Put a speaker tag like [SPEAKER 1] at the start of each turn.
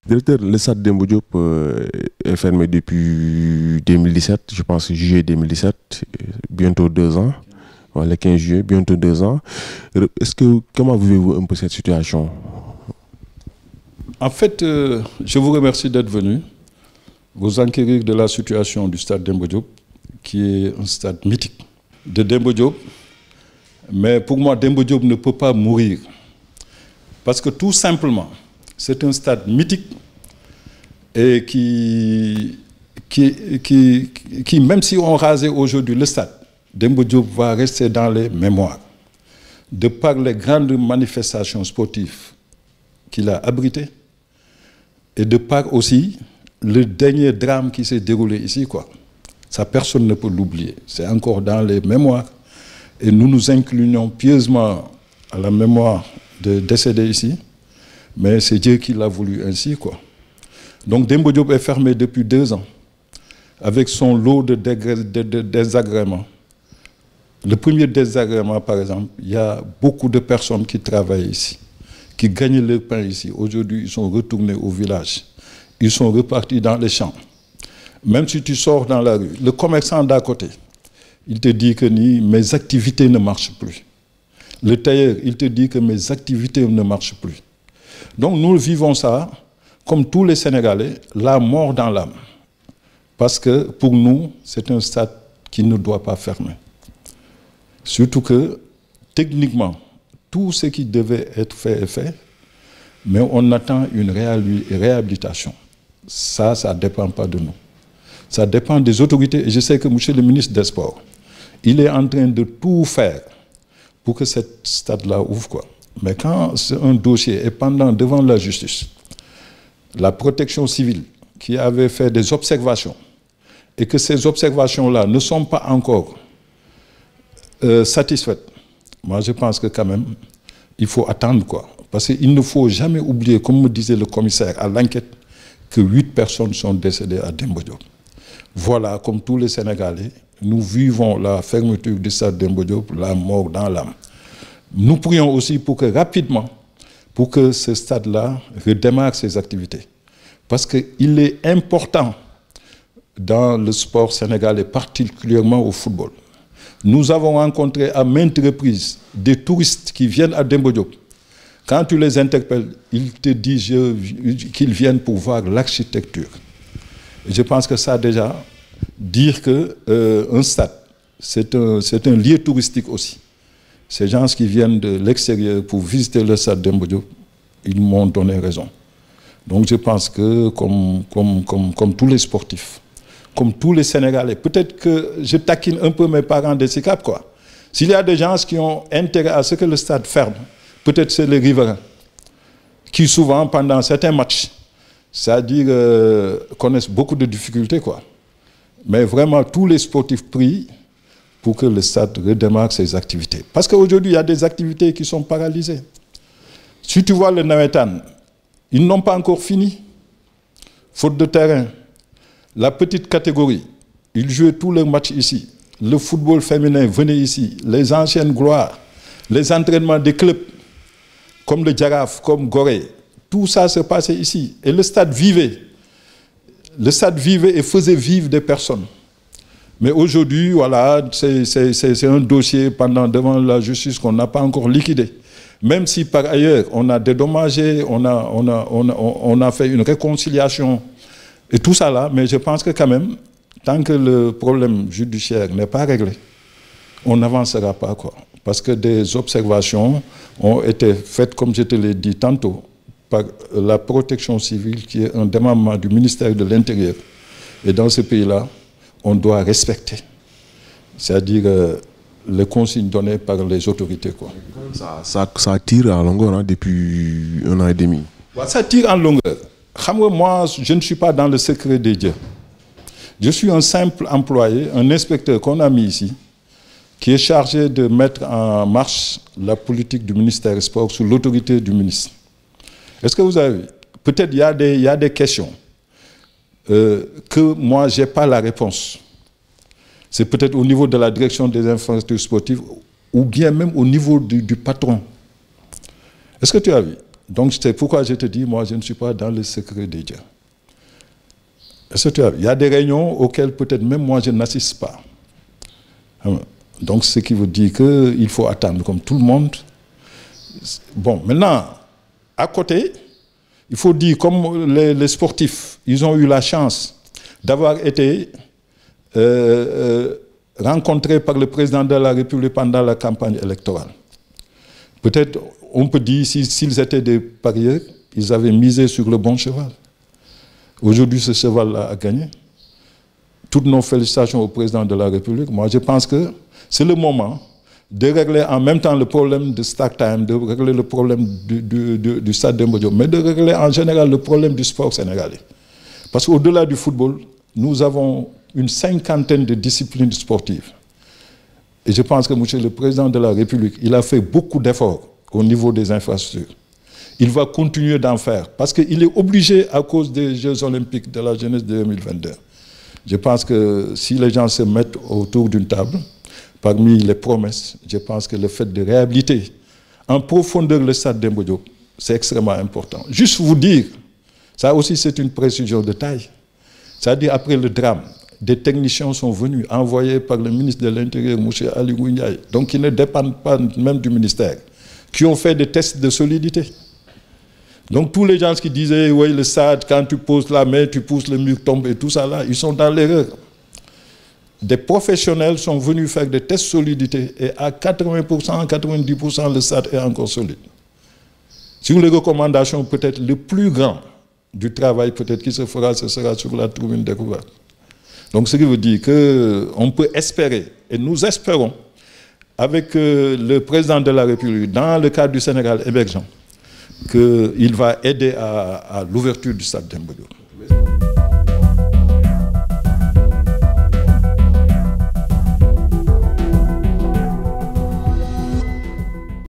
[SPEAKER 1] Directeur, le stade Demba Diop est fermé depuis 2017, je pense juillet 2017, bientôt 2 ans. Le 15 juillet, bientôt 2 ans. Comment vivez-vous un peu cette situation?
[SPEAKER 2] En fait, je vous remercie d'être venu vous enquérir de la situation du stade Demba Diop, qui est un stade mythique de Demba Diop. Mais pour moi, Demba Diop ne peut pas mourir. Parce que tout simplement, c'est un stade mythique et qui, même si on rasait aujourd'hui le stade, Demba Diop va rester dans les mémoires. De par les grandes manifestations sportives qu'il a abritées et de par aussi le dernier drame qui s'est déroulé ici, quoi. Ça, personne ne peut l'oublier. C'est encore dans les mémoires. Et nous nous inclinons pieusement à la mémoire de décédés ici. Mais c'est Dieu qui l'a voulu ainsi, quoi. Donc Demba Diop est fermé depuis 2 ans, avec son lot de désagréments. Le premier désagrément, par exemple, il y a beaucoup de personnes qui travaillent ici, qui gagnent leur pain ici. Aujourd'hui, ils sont retournés au village. Ils sont repartis dans les champs. Même si tu sors dans la rue, le commerçant d'à côté, il te dit que mes activités ne marchent plus. Le tailleur, il te dit que mes activités ne marchent plus. Donc nous vivons ça, comme tous les Sénégalais, la mort dans l'âme. Parce que pour nous, c'est un stade qui ne doit pas fermer. Surtout que, techniquement, tout ce qui devait être fait est fait, mais on attend une réhabilitation. Ça ne dépend pas de nous. Ça dépend des autorités. Et je sais que M. le ministre des Sports, il est en train de tout faire pour que ce stade-là ouvre, quoi. Mais quand un dossier est pendant devant la justice, la protection civile qui avait fait des observations, et que ces observations-là ne sont pas encore satisfaites, moi je pense que quand même, il faut attendre, quoi. Parce qu'il ne faut jamais oublier, comme me disait le commissaire à l'enquête, que 8 personnes sont décédées à Demba Diop. Voilà, comme tous les Sénégalais, nous vivons la fermeture du stade Demba Diop, la mort dans l'âme. Nous prions aussi pour que rapidement, pour que ce stade-là redémarre ses activités. Parce qu'il est important dans le sport sénégalais, particulièrement au football. Nous avons rencontré à maintes reprises des touristes qui viennent à Demba Diop. Quand tu les interpelles, ils te disent qu'ils viennent pour voir l'architecture. Je pense que ça déjà, dire qu'un stade, c'est un lieu touristique aussi. Ces gens qui viennent de l'extérieur pour visiter le stade Demba Diop, ils m'ont donné raison. Donc je pense que comme tous les sportifs, comme tous les Sénégalais, peut-être que je taquine un peu mes parents des SICAP, quoi. S'il y a des gens qui ont intérêt à ce que le stade ferme, peut-être c'est les riverains, qui souvent, pendant certains matchs, c'est-à-dire connaissent beaucoup de difficultés, quoi. Mais vraiment, tous les sportifs prient pour que le stade redémarre ses activités. Parce qu'aujourd'hui, il y a des activités qui sont paralysées. Si tu vois le Nawetan, ils n'ont pas encore fini. Faute de terrain. La petite catégorie, ils jouaient tous leurs matchs ici. Le football féminin venait ici. Les anciennes gloires, les entraînements des clubs, comme le Djaraf, comme Gorée, tout ça se passait ici. Et le stade vivait. Le stade vivait et faisait vivre des personnes. Mais aujourd'hui, voilà, c'est un dossier devant la justice qu'on n'a pas encore liquidé. Même si par ailleurs, on a dédommagé, on a fait une réconciliation et tout ça là, mais je pense que quand même, tant que le problème judiciaire n'est pas réglé, on n'avancera pas, quoi. Parce que des observations ont été faites, comme je te l'ai dit tantôt, par la protection civile, qui est un démembrement du ministère de l'Intérieur. Et dans ce pays-là, on doit respecter. C'est-à-dire les consignes données par les autorités, quoi.
[SPEAKER 1] Ça tire en longueur, hein, depuis 1 an et demi.
[SPEAKER 2] Ça tire en longueur. Moi, je ne suis pas dans le secret des dieux. Je suis un simple employé, un inspecteur qu'on a mis ici, qui est chargé de mettre en marche la politique du ministère des Sports sous l'autorité du ministre. Est-ce que vous avez vu? Peut-être il y a des questions que moi, je n'ai pas la réponse. C'est peut-être au niveau de la direction des infrastructures sportives ou bien même au niveau du patron. Est-ce que tu as vu? Donc c'est pourquoi je te dis, moi je ne suis pas dans le secret des dieux. Il y a des réunions auxquelles peut-être même moi je n'assiste pas. Donc ce qui veut dire qu'il faut attendre comme tout le monde. Bon, maintenant, à côté, il faut dire comme les sportifs, ils ont eu la chance d'avoir été rencontrés par le président de la République pendant la campagne électorale. Peut-être, on peut dire, s'ils étaient des parieurs, ils avaient misé sur le bon cheval. Aujourd'hui, ce cheval-là a gagné. Toutes nos félicitations au président de la République. Moi, je pense que c'est le moment de régler en même temps le problème de Start Time, de régler le problème du Stade Demba Diop, mais de régler en général le problème du sport sénégalais. Parce qu'au-delà du football, nous avons une 50aine de disciplines sportives. Et je pense que monsieur le président de la République, il a fait beaucoup d'efforts au niveau des infrastructures. Il va continuer d'en faire parce qu'il est obligé à cause des Jeux Olympiques de la jeunesse de 2022. Je pense que si les gens se mettent autour d'une table, parmi les promesses, je pense que le fait de réhabiliter en profondeur le Stade Demba Diop, c'est extrêmement important. Juste vous dire, ça aussi c'est une précision de taille. C'est-à-dire après le drame, des techniciens sont venus, envoyés par le ministre de l'Intérieur, M. Ali Ngouille, donc qui ne dépendent pas même du ministère, qui ont fait des tests de solidité. Donc tous les gens qui disaient, oui, le stade, quand tu poses la main, tu pousses le mur, tombe et tout ça là, ils sont dans l'erreur. Des professionnels sont venus faire des tests de solidité et à 80%, 90%, le stade est encore solide. Sur les recommandations, peut-être le plus grand du travail peut-être qui se fera, ce sera sur la tribune découverte. Donc ce qui veut dire qu'on peut espérer, et nous espérons, avec le président de la République, dans le cadre du Sénégal émergent, qu'il va aider à l'ouverture du Stade Demba Diop.